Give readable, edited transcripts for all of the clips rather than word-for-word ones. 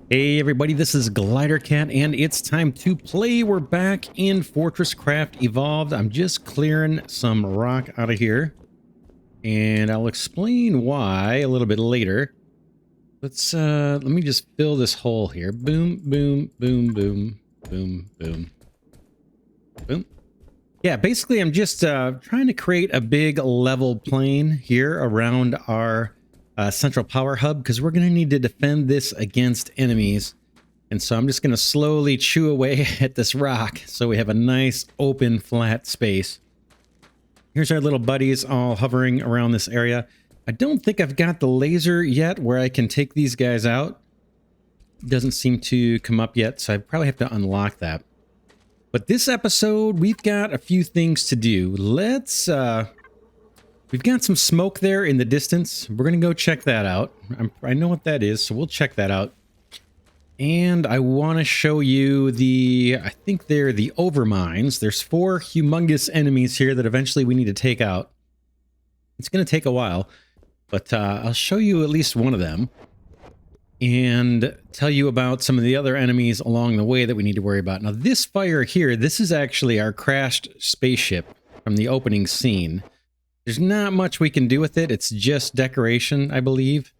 Hey everybody, this is Glidercat and it's time to play. We're back in FortressCraft Evolved. I'm just clearing some rock out of here and I'll explain why a little bit later. Let me just fill this hole here. Boom, boom, boom, boom, boom, boom, boom. Yeah, basically I'm just trying to create a big level plane here around our central power hub because we're going to need to defend this against enemies. And so I'm just going to slowly chew away at this rock so we have a nice open flat space. Here's our little buddies all hovering around this area. I don't think I've got the laser yet where I can take these guys out. Doesn't seem to come up yet, so I probably have to unlock that. But this episode, we've got a few things to do. We've got some smoke there in the distance. We're going to go check that out. I know what that is, so we'll check that out. And I want to show you I think they're the overminds. There's 4 humongous enemies here that eventually we need to take out. It's going to take a while, but I'll show you at least one of them and tell you about some of the other enemies along the way that we need to worry about. Now, this fire here, this is actually our crashed spaceship from the opening scene. There's not much we can do with it. It's just decoration, I believe.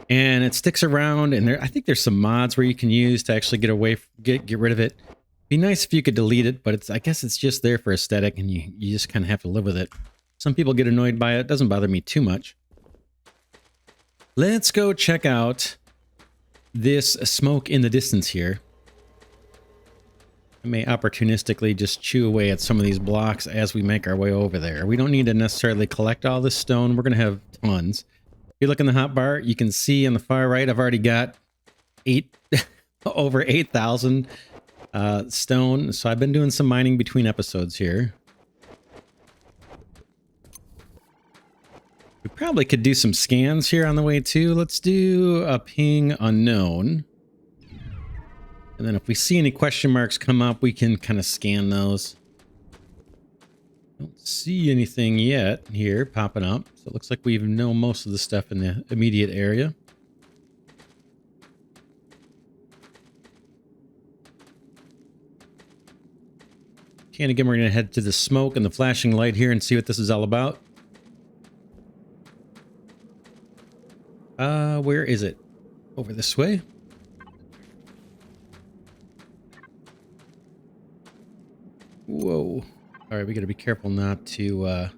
And it sticks around, and I think there's some mods where you can use to actually get rid of it. Be nice if you could delete it, but I guess it's just there for aesthetic, and you just kind of have to live with it. Some people get annoyed by it. It doesn't bother me too much. Let's go check out this smoke in the distance here. I may opportunistically just chew away at some of these blocks as we make our way over there. We don't need to necessarily collect all this stone. We're going to have tons. If you look in the hotbar, you can see on the far right, I've already got over 8,000 stone. So I've been doing some mining between episodes here. We probably could do some scans here on the way too. Let's do a ping unknown. And then if we see any question marks come up, we can kind of scan those. Don't see anything yet here popping up. So it looks like we know most of the stuff in the immediate area. Okay, and again, we're going to head to the smoke and the flashing light here and see what this is all about. Where is it? Over this way? Whoa. All right, we got to be careful not to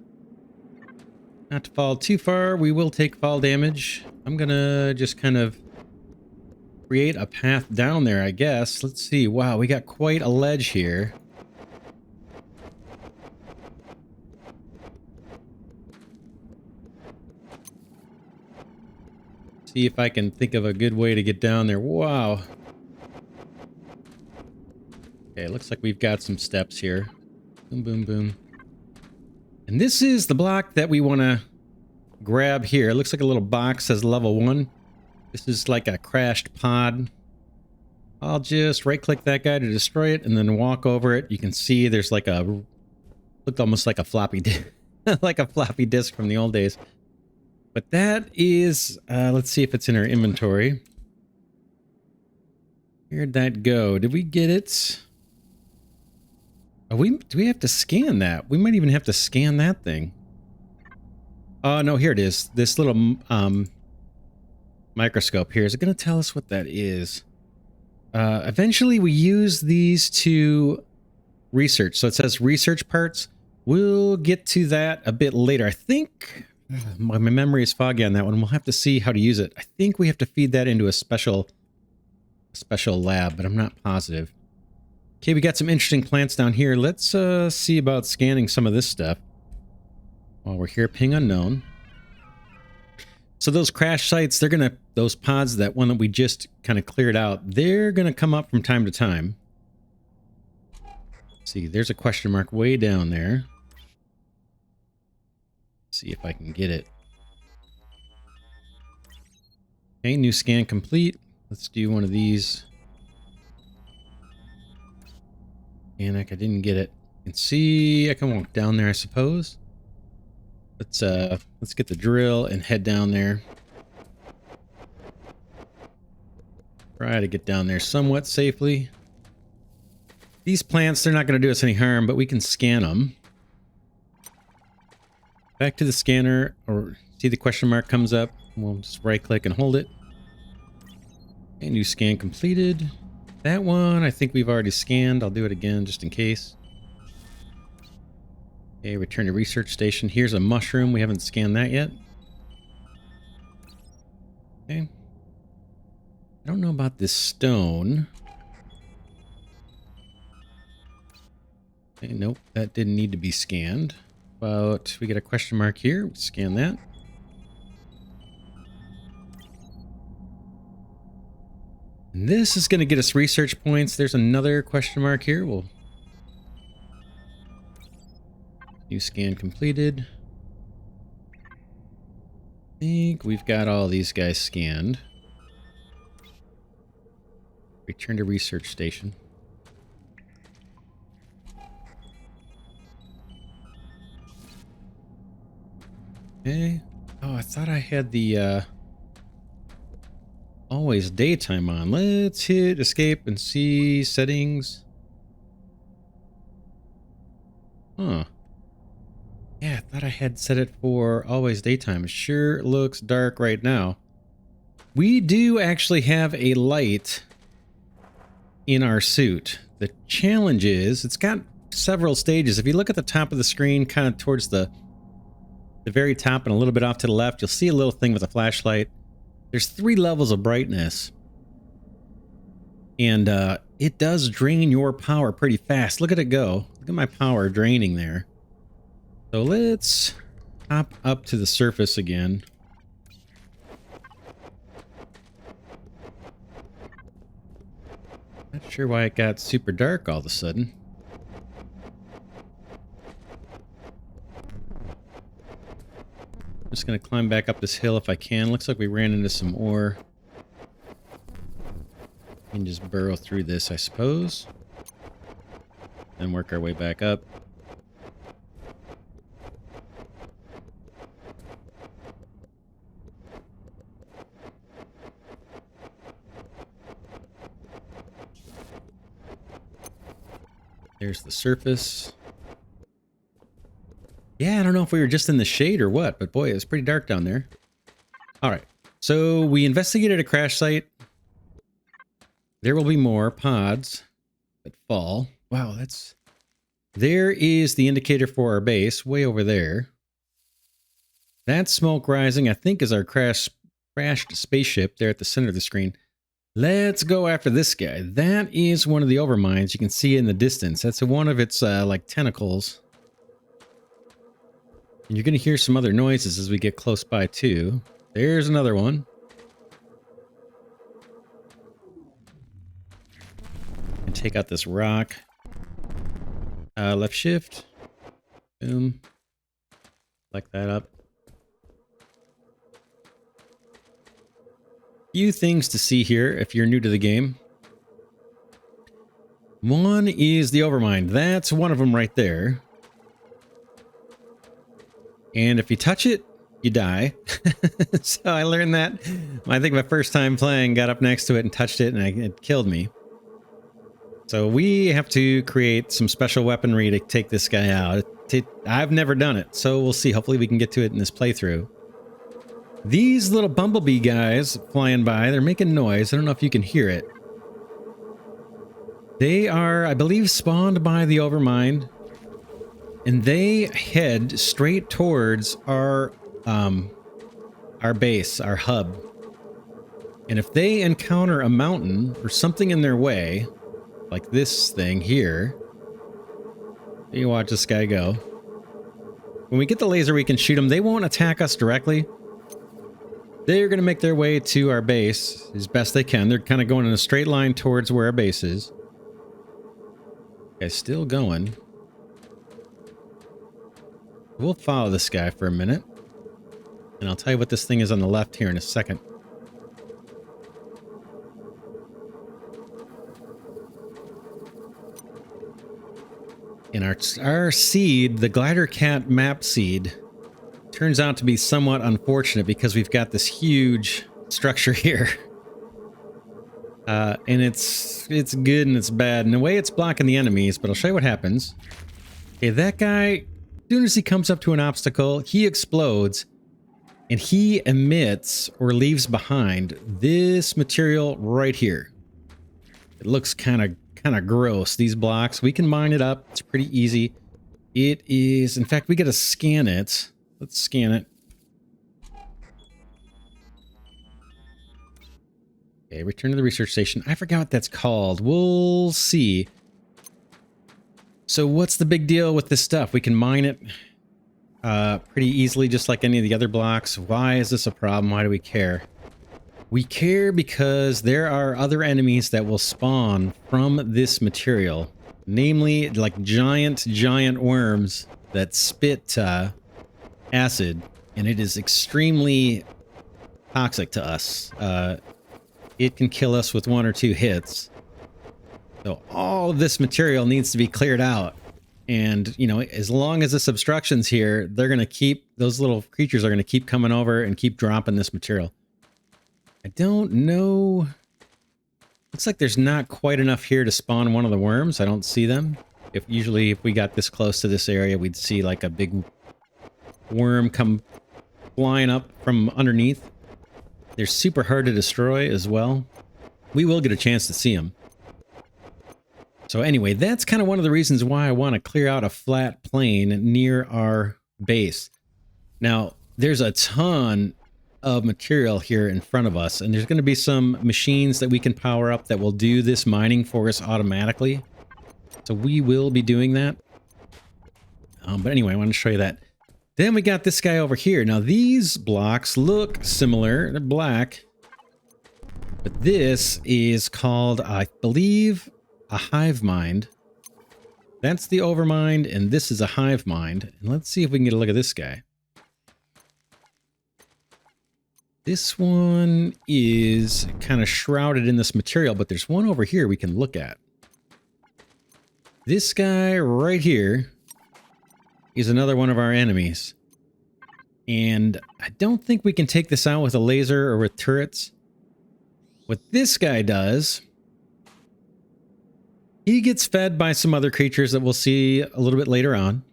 fall too far. We will take fall damage. I'm going to just kind of create a path down there, I guess. Let's see. Wow, we got quite a ledge here. See if I can think of a good way to get down there. Wow. Okay, it looks like we've got some steps here. Boom, boom, boom. And this is the block that we want to grab here. It looks like a little box says level 1. This is like a crashed pod. I'll just right-click that guy to destroy it and then walk over it. You can see there's like looked almost like a floppy like a floppy disk from the old days. But that is, let's see if it's in our inventory. Where'd that go? Did we get it? Do we have to scan that? We might even have to scan that thing. Oh, no, here it is. This little microscope here. Is it going to tell us what that is? Eventually, we use these to research. So it says research parts. We'll get to that a bit later. I think my memory is foggy on that one. We'll have to see how to use it. I think we have to feed that into a special lab, but I'm not positive. Okay, we got some interesting plants down here. Let's see about scanning some of this stuff. While we're here, ping unknown. So those crash sites, those pods, that one that we just kind of cleared out, they're gonna come up from time to time. Let's see, there's a question mark way down there. Let's see if I can get it. Okay, new scan complete. Let's do one of these. And I didn't get it. You can see I can walk down there, I suppose. Let's get the drill and head down there. Try to get down there somewhat safely. These plants, they're not going to do us any harm, but we can scan them. Back to the scanner, or see the question mark comes up. We'll just right click and hold it. Okay, new scan completed. That one, I think we've already scanned. I'll do it again just in case. Okay, return to research station. Here's a mushroom. We haven't scanned that yet. Okay. I don't know about this stone. Okay, nope, that didn't need to be scanned. But we get a question mark here. We scan that. And this is going to get us research points. There's another question mark here. We'll new scan completed. I think we've got all these guys scanned. Return to research station. Okay. Oh, I thought I had the always daytime on. Let's hit escape and see settings. Huh. Yeah, I thought I had set it for always daytime. It sure looks dark right now. We do actually have a light in our suit. The challenge is it's got several stages. If you look at the top of the screen, kind of towards the very top and a little bit off to the left, you'll see a little thing with a flashlight. There's 3 levels of brightness. And it does drain your power pretty fast. Look at it go. Look at my power draining there. So let's hop up to the surface again. Not sure why it got super dark all of a sudden. I'm just going to climb back up this hill if I can. Looks like we ran into some ore. We can just burrow through this, I suppose. And work our way back up. There's the surface. Yeah, I don't know if we were just in the shade or what, but boy, it's pretty dark down there. All right, so we investigated a crash site. There will be more pods that fall. Wow, that's... There is the indicator for our base, way over there. That smoke rising, I think, is our crashed spaceship there at the center of the screen. Let's go after this guy. That is one of the overminds. You can see it in the distance. That's one of its, like, tentacles. And you're going to hear some other noises as we get close by, too. There's another one. And take out this rock. Left shift. Boom. Select that up. Few things to see here if you're new to the game. One is the overmind. That's one of them right there. And if you touch it, you die. So I learned that. I think my first time playing, got up next to it and touched it, and it killed me. So we have to create some special weaponry to take this guy out. I've never done it, so we'll see. Hopefully we can get to it in this playthrough. These little bumblebee guys flying by, they're making noise. I don't know if you can hear it. They are, I believe, spawned by the overmind. And they head straight towards our base, our hub. And if they encounter a mountain or something in their way, like this thing here, you watch this guy go. When we get the laser, we can shoot them. They won't attack us directly. They're going to make their way to our base as best they can. They're kind of going in a straight line towards where our base is. Okay, still going. We'll follow this guy for a minute. And I'll tell you what this thing is on the left here in a second. And our seed, the Glidercat map seed, turns out to be somewhat unfortunate because we've got this huge structure here. And it's good and it's bad. In a way, it's blocking the enemies, but I'll show you what happens. Okay, that guy, as soon as he comes up to an obstacle, he explodes, and he emits or leaves behind this material right here. It looks kind of gross, these blocks. We can mine it up. It's pretty easy. It is, in fact, we got to scan it. Let's scan it. Okay, return to the research station. I forgot what that's called. We'll see. So what's the big deal with this stuff? We can mine it pretty easily, just like any of the other blocks. Why is this a problem? Why do we care? We care because there are other enemies that will spawn from this material. Namely, like giant worms that spit acid. And it is extremely toxic to us. It can kill us with 1 or 2 hits. So all of this material needs to be cleared out. And, you know, as long as this obstruction's here, they're going to keep, those little creatures are going to keep coming over and keep dropping this material. I don't know. Looks like there's not quite enough here to spawn one of the worms. I don't see them. Usually if we got this close to this area, we'd see like a big worm come flying up from underneath. They're super hard to destroy as well. We will get a chance to see them. So anyway, that's kind of one of the reasons why I want to clear out a flat plane near our base. Now, there's a ton of material here in front of us, and there's going to be some machines that we can power up that will do this mining for us automatically. So we will be doing that. But anyway, I want to show you that. Then we got this guy over here. Now, these blocks look similar. They're black. But this is called, I believe, a hive mind. That's the overmind, and this is a hive mind. And let's see if we can get a look at this guy. This one is kind of shrouded in this material, but there's one over here we can look at. This guy right here is another one of our enemies. And I don't think we can take this out with a laser or with turrets. What this guy does, he gets fed by some other creatures that we'll see a little bit later on.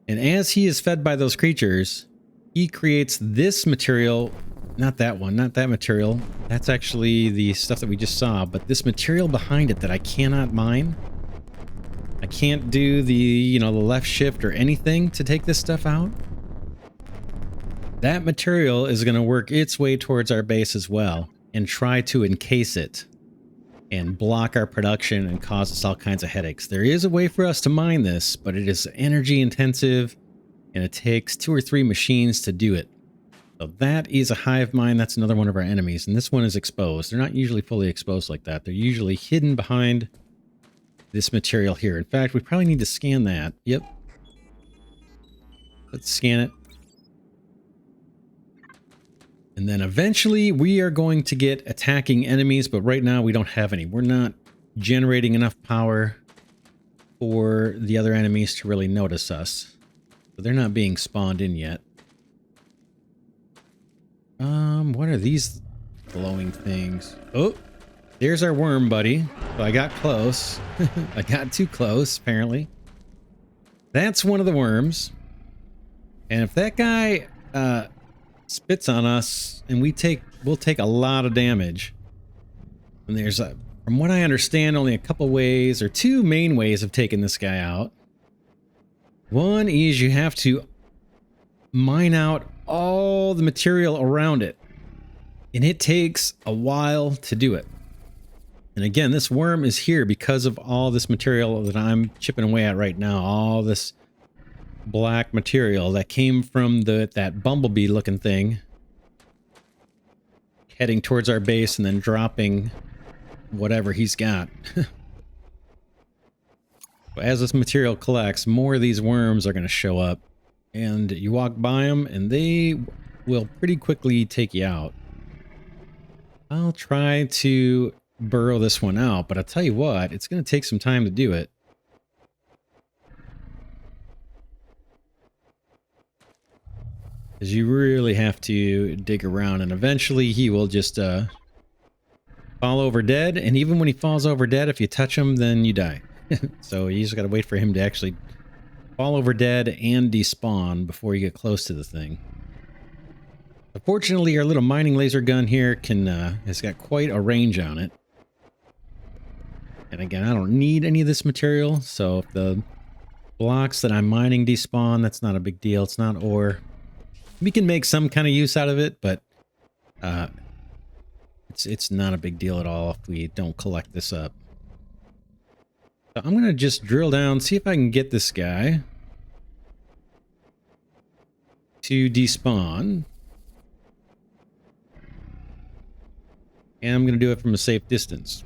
And as he is fed by those creatures, he creates this material. Not that one, not that material. That's actually the stuff that we just saw, but this material behind it that I cannot mine. I can't do the, you know, the left shift or anything to take this stuff out. That material is going to work its way towards our base as well and try to encase it and block our production and cause us all kinds of headaches. There is a way for us to mine this, but it is energy intensive and it takes 2 or 3 machines to do it. So that is a hive mind. That's another one of our enemies. And this one is exposed. They're not usually fully exposed like that. They're usually hidden behind this material here. In fact, we probably need to scan that. Yep. Let's scan it. And then eventually we are going to get attacking enemies, but right now we don't have any. We're not generating enough power for the other enemies to really notice us. So they're not being spawned in yet. What are these glowing things? Oh, there's our worm buddy. So I got close. I got too close, apparently. That's one of the worms. And if that guy spits on us and we'll take a lot of damage. And there's from what I understand, only a couple ways or 2 main ways of taking this guy out. One is you have to mine out all the material around it. And it takes a while to do it. And again, this worm is here because of all this material that I'm chipping away at right now. All this black material that came from that bumblebee looking thing. Heading towards our base and then dropping whatever he's got. As this material collects, more of these worms are going to show up. And you walk by them and they will pretty quickly take you out. I'll try to burrow this one out, but I'll tell you what, it's going to take some time to do it. Because you really have to dig around, and eventually he will just fall over dead. And even when he falls over dead, if you touch him, then you die. So you just got to wait for him to actually fall over dead and despawn before you get close to the thing. Fortunately, our little mining laser gun here has got quite a range on it. And again, I don't need any of this material, so if the blocks that I'm mining despawn, that's not a big deal. It's not ore. We can make some kind of use out of it, but it's not a big deal at all if we don't collect this up. So I'm going to just drill down, see if I can get this guy to despawn. And I'm going to do it from a safe distance.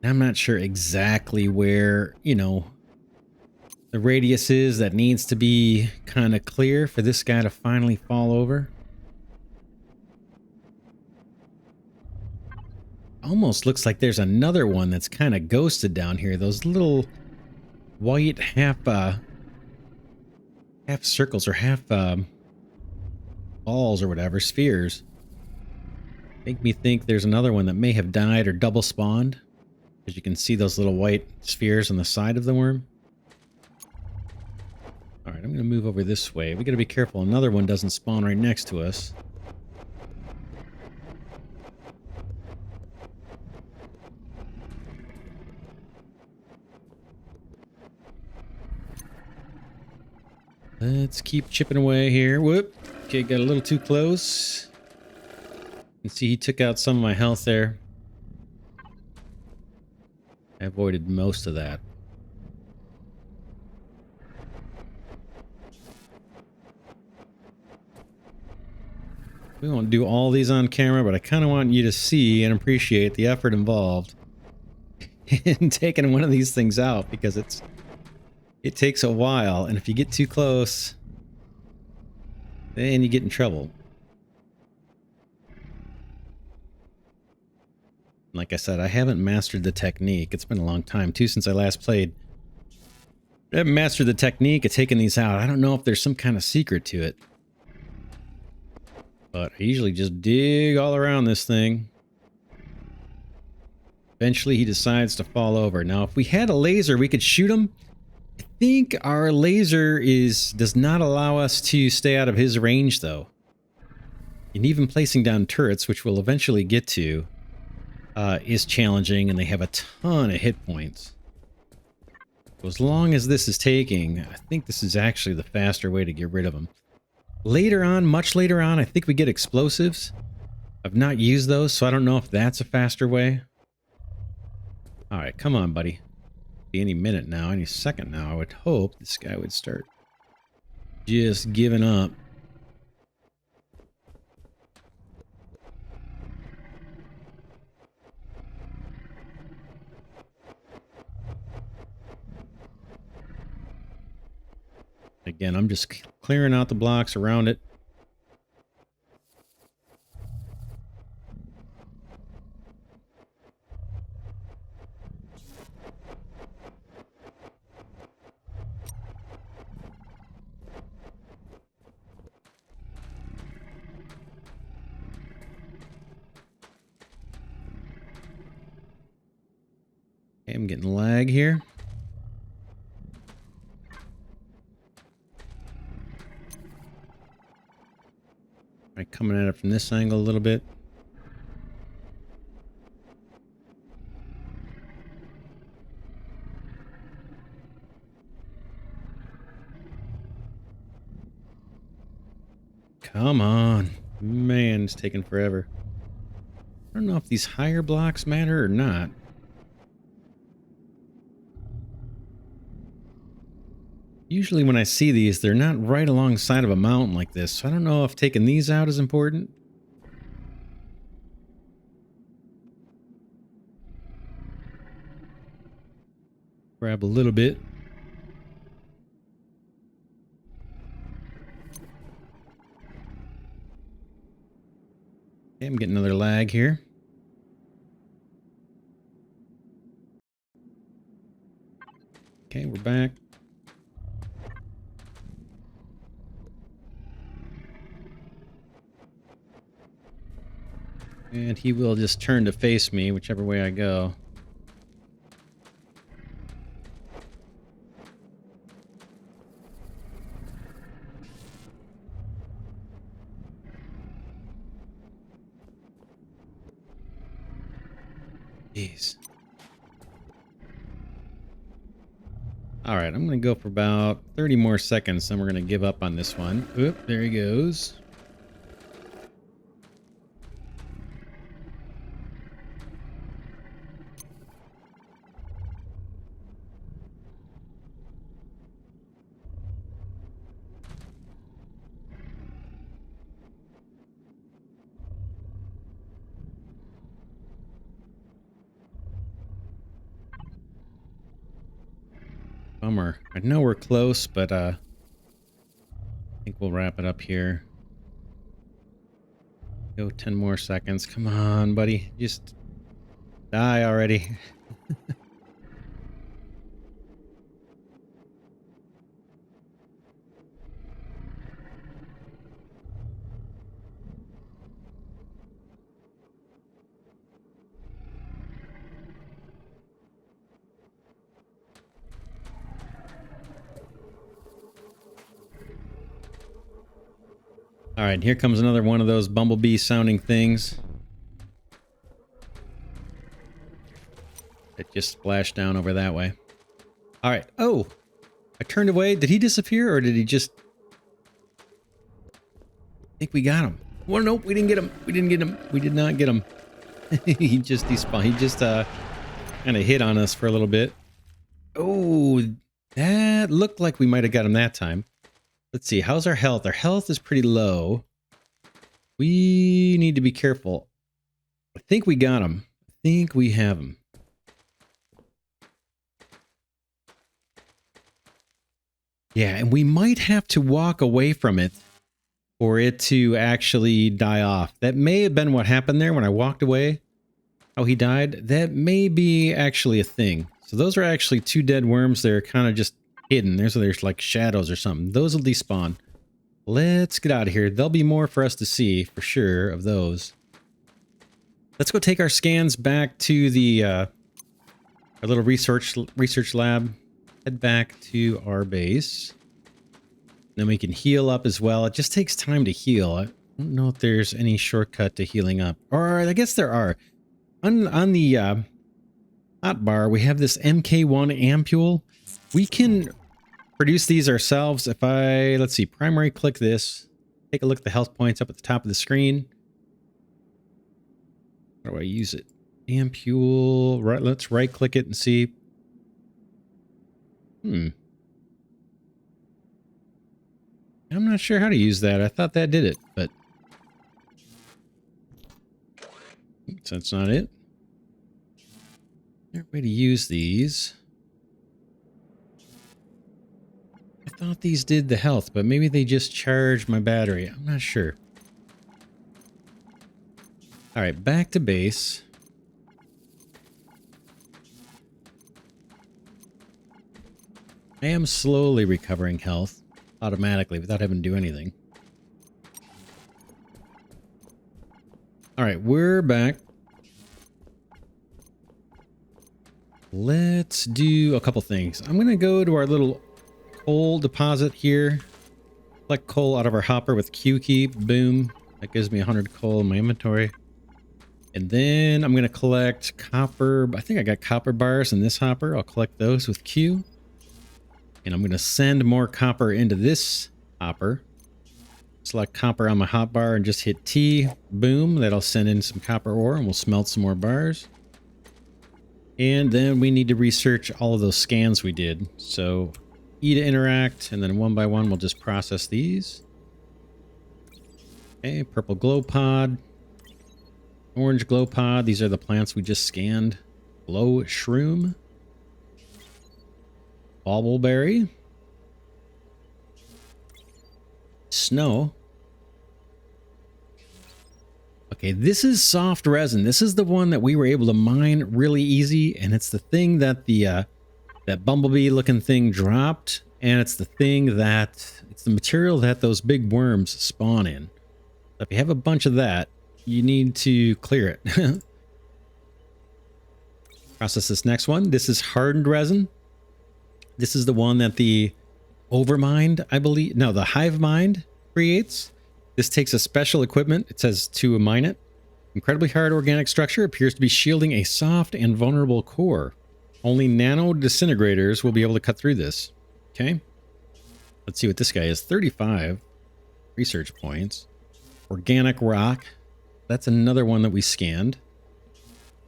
I'm not sure exactly where, the radius is that needs to be kind of clear for this guy to finally fall over. Almost looks like there's another one that's kind of ghosted down here. Those little white half circles or half balls or whatever, spheres. Make me think there's another one that may have died or double spawned. As you can see those little white spheres on the side of the worm. All right, I'm going to move over this way. We got to be careful another one doesn't spawn right next to us. Let's keep chipping away here. Whoop. Okay, got a little too close. You can see he took out some of my health there. I avoided most of that. We won't do all these on camera, but I kind of want you to see and appreciate the effort involved in taking one of these things out, because it takes a while, and if you get too close, then you get in trouble. Like I said, I haven't mastered the technique. It's been a long time, too, since I last played. I haven't mastered the technique of taking these out. I don't know if there's some kind of secret to it. But I usually just dig all around this thing. Eventually, he decides to fall over. Now, if we had a laser, we could shoot him. I think our laser does not allow us to stay out of his range, though. And even placing down turrets, which we'll eventually get to, is challenging, and they have a ton of hit points. So as long as this is taking, I think this is actually the faster way to get rid of them. Later on, much later on, I think we get explosives. I've not used those, so I don't know if that's a faster way. All right, come on, buddy. Be any minute now, any second now, I would hope this guy would start just giving up. Again, I'm just clearing out the blocks around it. Okay, I'm getting lag here. Right, coming at it from this angle a little bit. Come on. Man, it's taking forever. I don't know if these higher blocks matter or not. Usually when I see these, they're not right alongside of a mountain like this, so I don't know if taking these out is important. Grab a little bit. Okay, I'm getting another lag here. Okay, we're back. And he will just turn to face me, whichever way I go. Jeez. All right, I'm going to go for about 30 more seconds, then we're going to give up on this one. Oop, there he goes. Bummer. I know we're close, but I think we'll wrap it up here. Go 10 more seconds. Come on, buddy. Just die already. All right, here comes another one of those bumblebee sounding things. It just splashed down over that way. All right. Oh, I turned away. Did he disappear or did he just... I think we got him. Well, nope, we didn't get him. We didn't get him. We did not get him. He just despawned. He just kind of hit on us for a little bit. Oh, that looked like we might have got him that time. Let's see. How's our health? Our health is pretty low. We need to be careful. I think we got him. I think we have him. Yeah, and we might have to walk away from it for it to actually die off. That may have been what happened there when I walked away. How he died. That may be actually a thing. So those are actually two dead worms. They're kind of just hidden. There's like shadows or something. Those will despawn. Let's get out of here. There'll be more for us to see for sure of those. Let's go take our scans back to the our little research lab. Head back to our base. Then we can heal up as well. It just takes time to heal. I don't know if there's any shortcut to healing up. Or I guess there are. On the hotbar, we have this MK1 ampule. We can produce these ourselves. If I, let's see, primary click this. Take a look at the health points up at the top of the screen. How do I use it? Ampule. Right, let's right click it and see. I'm not sure how to use that. I thought that did it, but that's not it. There's a way to use these. I thought these did the health, but maybe they just charged my battery. I'm not sure. All right, back to base. I am slowly recovering health automatically without having to do anything. All right, we're back. Let's do a couple things. I'm going to go to our little coal deposit here. Collect coal out of our hopper with Q key. Boom. That gives me 100 coal in my inventory. And then I'm going to collect copper. I think I got copper bars in this hopper. I'll collect those with Q. And I'm going to send more copper into this hopper. Select copper on my hotbar and just hit T. Boom. That'll send in some copper ore and we'll smelt some more bars. And then we need to research all of those scans we did. So E to interact, and then one by one we'll just process these. Okay, purple glow pod. Orange glow pod. These are the plants we just scanned. Glow shroom. Bauble-berry. Snow. Okay, this is soft resin. This is the one that we were able to mine really easy, and it's the thing that the That bumblebee looking thing dropped, and it's the thing that it's the material that those big worms spawn in. So if you have a bunch of that, you need to clear it. Process this next one. This is hardened resin. This is the one that the overmind, I believe, no, the hive mind creates. This takes a special equipment. It says to mine it. Incredibly hard organic structure appears to be shielding a soft and vulnerable core. Only nano disintegrators will be able to cut through this. Okay. Let's see what this guy is. 35 research points. Organic rock. That's another one that we scanned.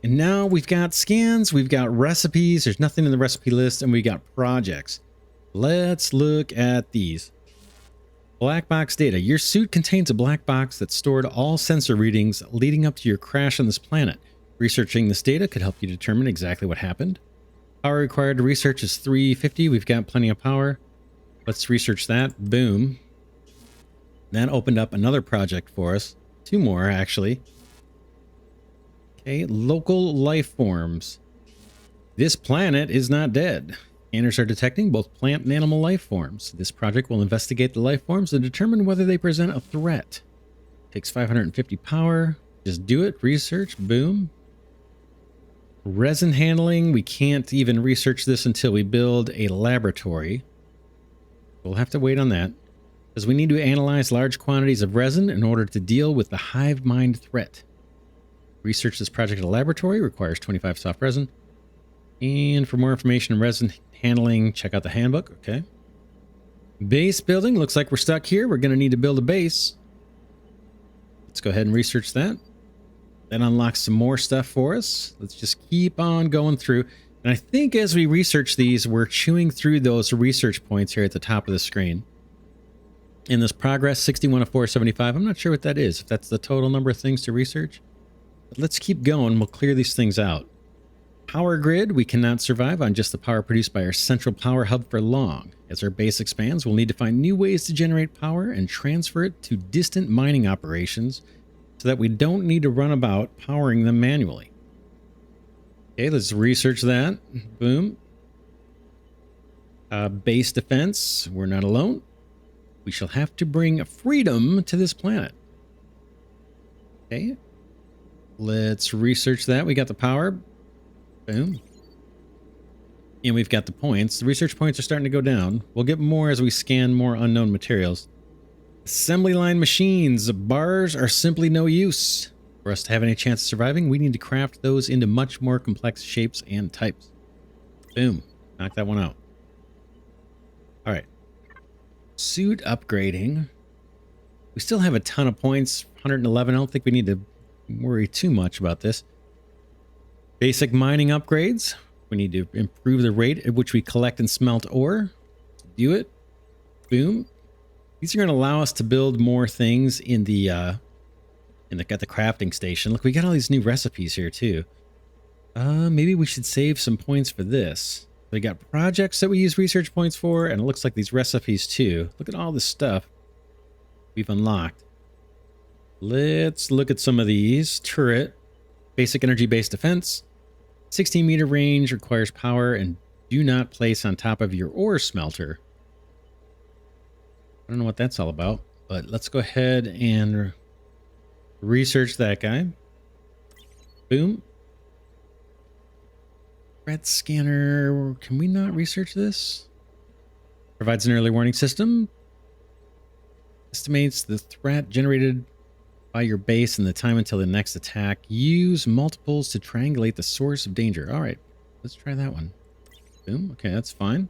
And now we've got scans, we've got recipes. There's nothing in the recipe list, and we got projects. Let's look at these. Black box data. Your suit contains a black box that stored all sensor readings leading up to your crash on this planet. Researching this data could help you determine exactly what happened. Power required to research is 350. We've got plenty of power. Let's research that. Boom. That opened up another project for us. 2 more, actually. Okay, local life forms. This planet is not dead. Scanners are detecting both plant and animal life forms. This project will investigate the life forms and determine whether they present a threat. Takes 550 power. Just do it. Research. Boom. Resin handling. We can't even research this until we build a laboratory. We'll have to wait on that, because we need to analyze large quantities of resin in order to deal with the hive mind threat. Research this project at a laboratory requires 25 soft resin. And for more information on resin handling, check out the handbook. Okay. Base building. Looks like we're stuck here. We're going to need to build a base. Let's go ahead and research that. That unlocks some more stuff for us. Let's just keep on going through. And I think as we research these, we're chewing through those research points here at the top of the screen. In this progress, 61 of 475. I'm not sure what that is, if that's the total number of things to research. But let's keep going. We'll clear these things out. Power grid. We cannot survive on just the power produced by our central power hub for long. As our base expands, we'll need to find new ways to generate power and transfer it to distant mining operations so that we don't need to run about powering them manually. Okay, let's research that. Boom. Base defense. We're not alone. We shall have to bring freedom to this planet. Okay. Let's research that. We got the power. Boom. And we've got the points. The research points are starting to go down. We'll get more as we scan more unknown materials. Assembly line machines. Bars are simply no use. For us to have any chance of surviving, we need to craft those into much more complex shapes and types. Boom. Knock that one out. All right. Suit upgrading. We still have a ton of points. 111. I don't think we need to worry too much about this. Basic mining upgrades. We need to improve the rate at which we collect and smelt ore. Do it. Boom. These are going to allow us to build more things in the crafting station. Look, we got all these new recipes here too. Maybe we should save some points for this. We got projects that we use research points for, and it looks like these recipes too. Look at all this stuff we've unlocked. Let's look at some of these. Turret. Basic energy-based defense. 16-meter range, requires power, and do not place on top of your ore smelter. I don't know what that's all about, but let's go ahead and research that guy. Boom. Red scanner. Can we not research this? Provides an early warning system. Estimates the threat generated by your base and the time until the next attack. Use multiples to triangulate the source of danger. All right, let's try that one. Boom. Okay, that's fine.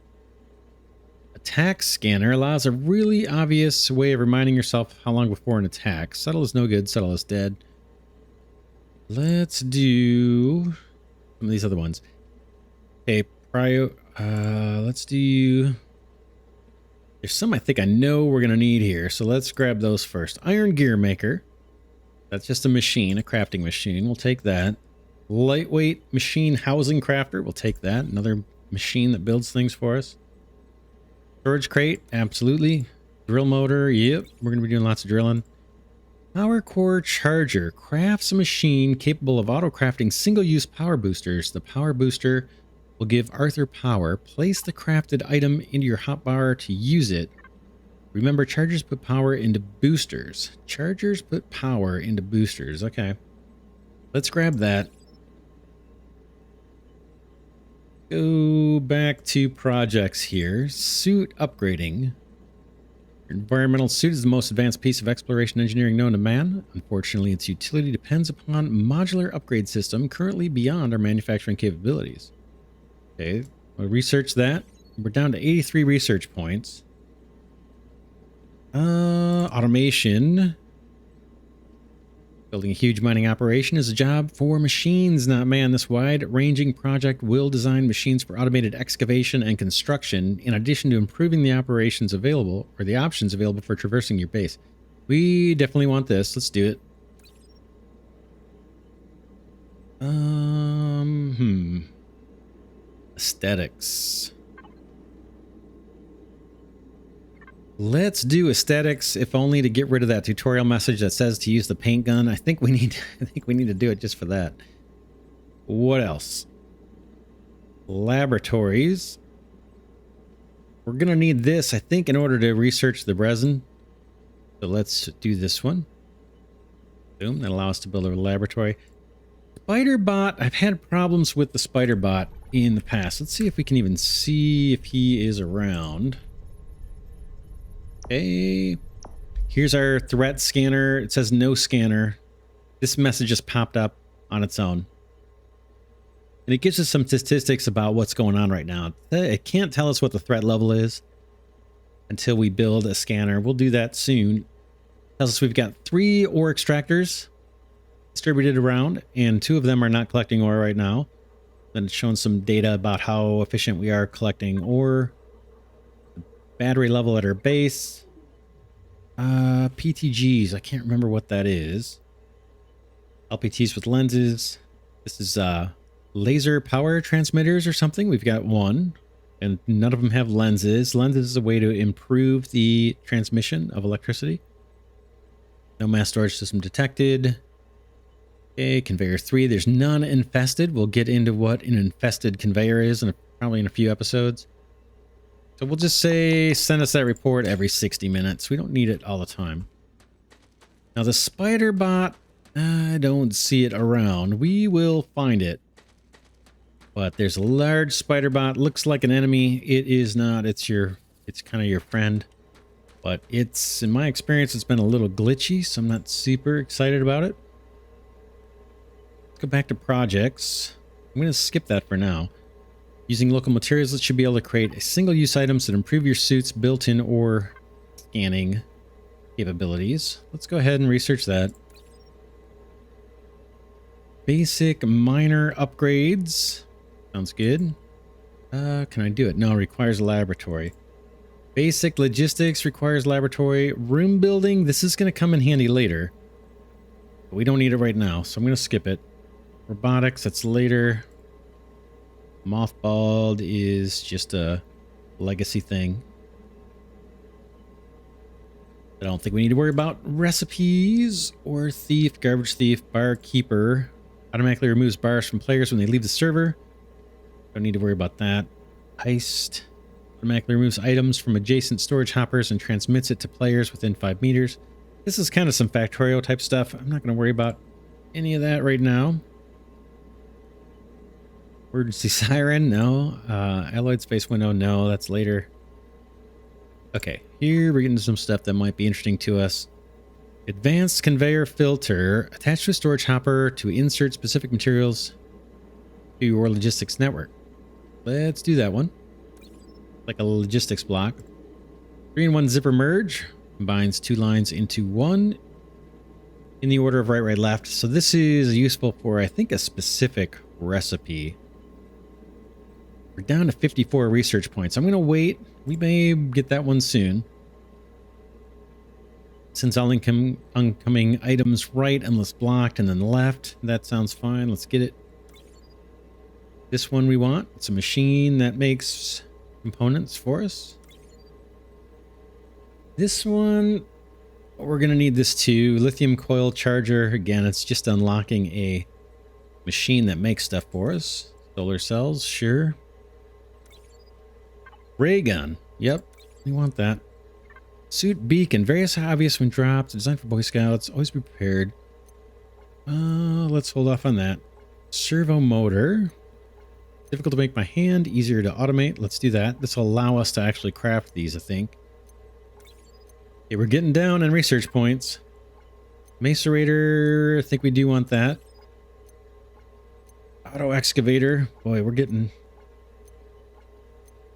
Attack scanner allows a really obvious way of reminding yourself how long before an attack. Subtle is no good. Subtle is dead. Let's do some of these other ones. Okay, let's do... There's some I think I know we're going to need here, so let's grab those first. Iron Gear Maker. That's just a machine, a crafting machine. We'll take that. Lightweight Machine Housing Crafter. We'll take that. Another machine that builds things for us. Storage crate, absolutely. Drill motor, yep. We're going to be doing lots of drilling. Power core charger crafts a machine capable of auto-crafting single-use power boosters. The power booster will give Arthur power. Place the crafted item into your hotbar to use it. Remember, chargers put power into boosters. Chargers put power into boosters. Okay. Let's grab that. Go back to projects here. Suit upgrading. Your environmental suit is the most advanced piece of exploration engineering known to man. Unfortunately, its utility depends upon a modular upgrade system currently beyond our manufacturing capabilities. Okay, we'll research that. We're down to 83 research points. Automation. Building a huge mining operation is a job for machines, not man. This wide-ranging project will design machines for automated excavation and construction, in addition to improving the operations available, or the options available for traversing your base. We definitely want this. Let's do it. Aesthetics. Let's do aesthetics, if only to get rid of that tutorial message that says to use the paint gun. I think we need to do it just for that. What else? Laboratories. We're gonna need this, I think, in order to research the resin. So let's do this one. Boom, that allows us to build a laboratory. Spider bot. I've had problems with the spider bot in the past. Let's see if we can even see if he is around. Okay, here's our threat scanner. It says no scanner. This message just popped up on its own. And it gives us some statistics about what's going on right now. It can't tell us what the threat level is until we build a scanner. We'll do that soon. It tells us we've got 3 ore extractors distributed around, and 2 of them are not collecting ore right now. Then it's showing some data about how efficient we are collecting ore. Battery level at our base. PTGs. I can't remember what that is. LPTs with lenses. This is laser power transmitters or something. We've got 1. And none of them have lenses. Lenses is a way to improve the transmission of electricity. No mass storage system detected. Okay, conveyor 3. There's none infested. We'll get into what an infested conveyor is probably in a few episodes. So we'll just say send us that report every 60 minutes. We don't need it all the time. Now the spider bot, I don't see it around. We will find it. But there's a large spider bot. Looks like an enemy. It is not. It's kind of your friend. But it's, in my experience, it's been a little glitchy, so I'm not super excited about it. Let's go back to projects. I'm going to skip that for now. Using local materials, it should be able to create single-use items that improve your suit's built-in or scanning capabilities. Let's go ahead and research that. Basic minor upgrades. Sounds good. Can I do it? No, it requires a laboratory. Basic logistics requires laboratory. Room building, this is going to come in handy later. But we don't need it right now, so I'm going to skip it. Robotics, that's later. Mothballed is just a legacy thing. I don't think we need to worry about recipes or thief, garbage thief, barkeeper. Automatically removes bars from players when they leave the server. Don't need to worry about that. Heist. Automatically removes items from adjacent storage hoppers and transmits it to players within 5 meters. This is kind of some Factorio type stuff. I'm not going to worry about any of that right now. Emergency siren, no. Alloyed space window, no. That's later. Okay, here we're getting some stuff that might be interesting to us. Advanced conveyor filter. Attached to a storage hopper to insert specific materials to your logistics network. Let's do that one. Like a logistics block. 3-in-1 zipper merge. Combines 2 lines into 1 in the order of right, right, left. So this is useful for, I think, a specific recipe. We're down to 54 research points. I'm going to wait. We may get that one soon. Since all oncoming items right unless blocked and then left. That sounds fine. Let's get it. This one we want. It's a machine that makes components for us. This one, we're going to need this too. Lithium coil charger. Again, it's just unlocking a machine that makes stuff for us. Solar cells, sure. Ray gun. Yep, we want that. Suit beacon. Various obvious when dropped. Designed for Boy Scouts. Always be prepared. Let's hold off on that. Servo motor. Difficult to make by hand. Easier to automate. Let's do that. This will allow us to actually craft these, I think. Okay, we're getting down on research points. Macerator. I think we do want that. Auto excavator. Boy, we're getting...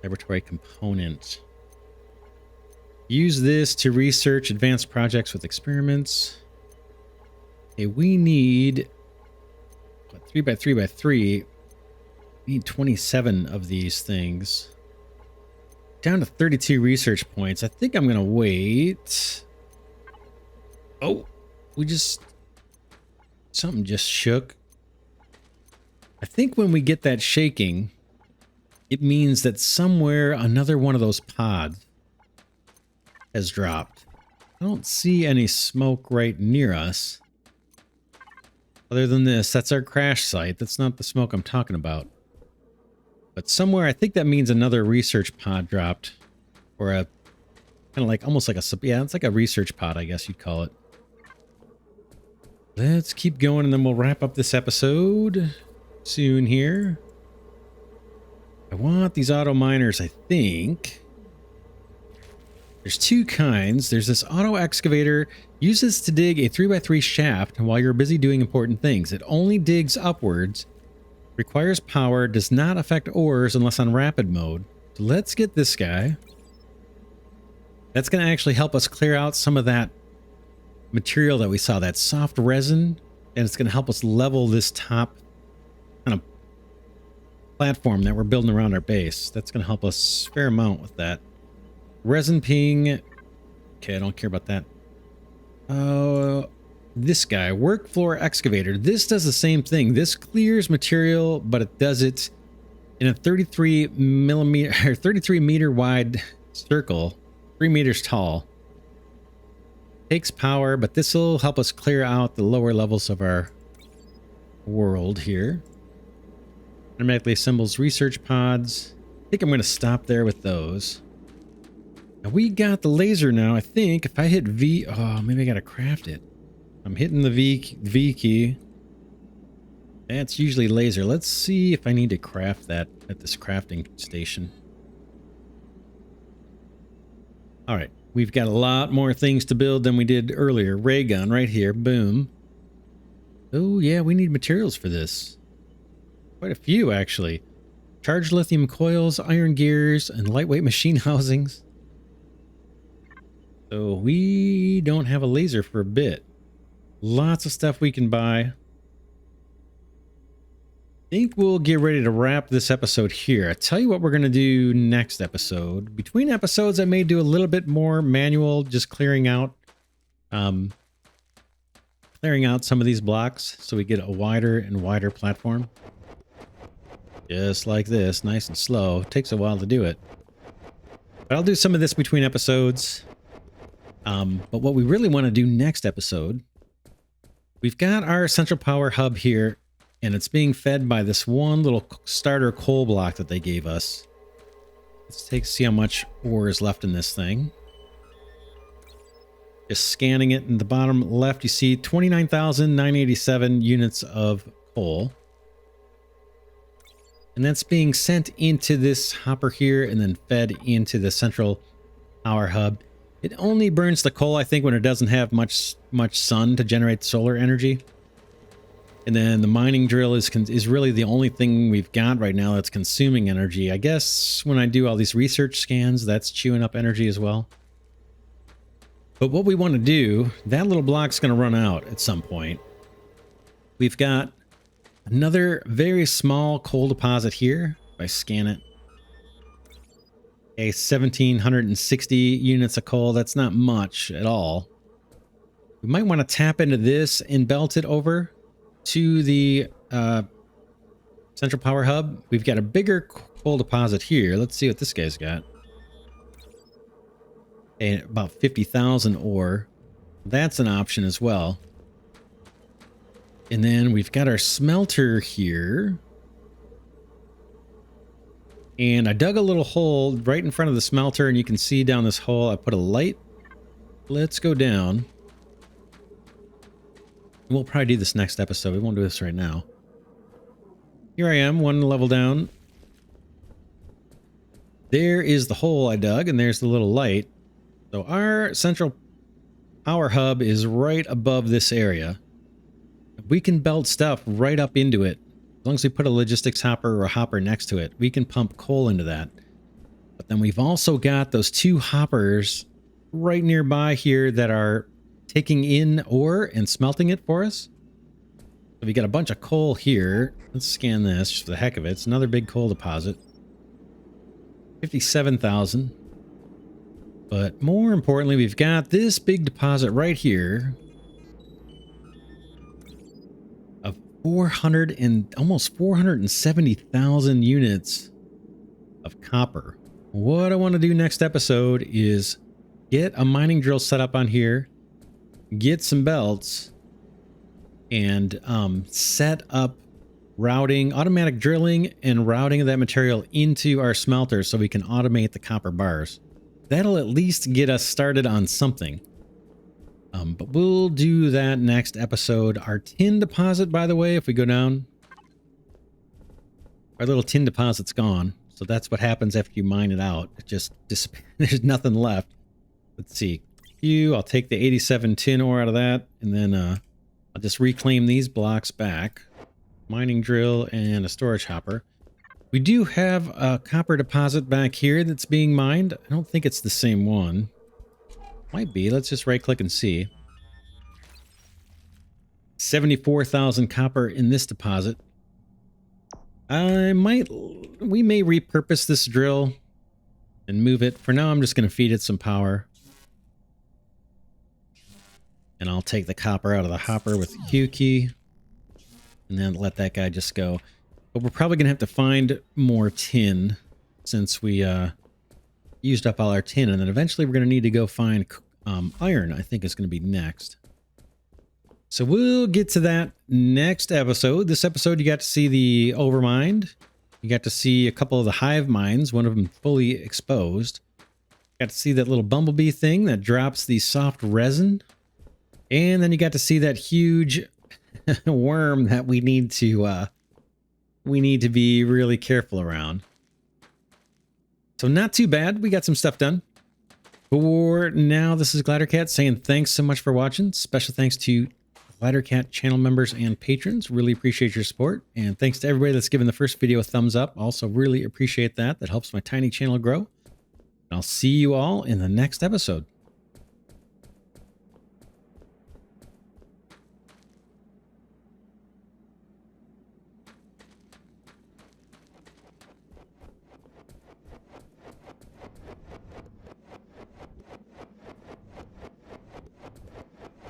Laboratory component. Use this to research advanced projects with experiments. Okay, we need... What, 3x3x3. We need 27 of these things. Down to 32 research points. I think I'm going to wait. Oh, we just... Something just shook. I think when we get that shaking, it means that somewhere another one of those pods has dropped. I don't see any smoke right near us. Other than this, that's our crash site. That's not the smoke I'm talking about. But somewhere, I think that means another research pod dropped. Or a, kind of like, almost like a, yeah, it's like a research pod, I guess you'd call it. Let's keep going and then we'll wrap up this episode soon here. I want these auto miners, I think. There's two kinds. There's this auto excavator. Uses to dig a 3x3 shaft while you're busy doing important things. It only digs upwards. Requires power. Does not affect ores unless on rapid mode. So let's get this guy. That's going to actually help us clear out some of that material that we saw. That soft resin. And it's going to help us level this top kind of platform that we're building around our base. That's going to help us a fair amount with that. Resin ping. Okay, I don't care about that. This guy, work floor excavator. This does the same thing. This clears material, but it does it in a 33 millimeter or 33 meter wide circle, 3 meters tall. Takes power, but this will help us clear out the lower levels of our world here. Automatically assembles research pods. I think I'm going to stop there with those. Now we got the laser now. I think if I hit V... Oh, maybe I got to craft it. I'm hitting the V key. That's usually laser. Let's see if I need to craft that at this crafting station. All right. We've got a lot more things to build than we did earlier. Ray gun right here. Boom. Oh, yeah. We need materials for this. Quite a few, actually. Charged lithium coils, iron gears, and lightweight machine housings. So we don't have a laser for a bit. Lots of stuff we can buy. I think we'll get ready to wrap this episode here. I tell you what we're going to do next episode. Between episodes, I may do a little bit more manual, just clearing out some of these blocks so we get a wider and wider platform. Just like this, nice and slow. It takes a while to do it. But I'll do some of this between episodes. But what we really want to do next episode, we've got our central power hub here, and it's being fed by this one little starter coal block that they gave us. Let's see how much ore is left in this thing. Just scanning it in the bottom left, you see 29,987 units of coal. And that's being sent into this hopper here and then fed into the central power hub. It only burns the coal, I think, when it doesn't have much sun to generate solar energy. And then the mining drill is really the only thing we've got right now that's consuming energy. I guess when I do all these research scans, that's chewing up energy as well. But what we want to do, that little block's going to run out at some point. We've got another very small coal deposit here. If I scan it. A 1,760 units of coal. That's not much at all. We might want to tap into this and belt it over to the central power hub. We've got a bigger coal deposit here. Let's see what this guy's got. And about 50,000 ore. That's an option as well. And then we've got our smelter here. And I dug a little hole right in front of the smelter, and you can see down this hole, I put a light. Let's go down. We'll probably do this next episode. We won't do this right now. Here I am, one level down. There is the hole I dug, and there's the little light. So our central power hub is right above this area. We can belt stuff right up into it. As long as we put a logistics hopper or a hopper next to it, we can pump coal into that. But then we've also got those two hoppers right nearby here that are taking in ore and smelting it for us. So we got a bunch of coal here. Let's scan this just for the heck of it. It's another big coal deposit. 57,000. But more importantly, we've got this big deposit right here of 400 and almost 470,000 units of copper. What I want to do next episode is get a mining drill set up on here, get some belts, and set up routing, automatic drilling and routing of that material into our smelter so we can automate the copper bars. That'll at least get us started on something. But we'll do that next episode. Our tin deposit, by the way, if we go down, our little tin deposit's gone. So that's what happens after you mine it out. It just disappears. There's nothing left. Let's see. I'll take the 87 tin ore out of that, and then I'll just reclaim these blocks back. Mining drill and a storage hopper. We do have a copper deposit back here that's being mined. I don't think it's the same one. Might be. Let's just right click and see. 74,000 copper in this deposit. We may repurpose this drill and move it. For now, I'm just going to feed it some power. And I'll take the copper out of the hopper with the Q key. And then let that guy just go. But we're probably going to have to find more tin since we used up all our tin. And then eventually we're going to need to go find iron, I think is going to be next. So we'll get to that next episode. This episode, you got to see the overmind. You got to see a couple of the hive mines, one of them fully exposed. Got to see that little bumblebee thing that drops the soft resin. And then you got to see that huge worm that we need to be really careful around. So not too bad. We got some stuff done. For now, this is Glidercat saying thanks so much for watching. Special thanks to Glidercat channel members and patrons. Really appreciate your support. And thanks to everybody that's given the first video a thumbs up. Also really appreciate that. That helps my tiny channel grow. And I'll see you all in the next episode.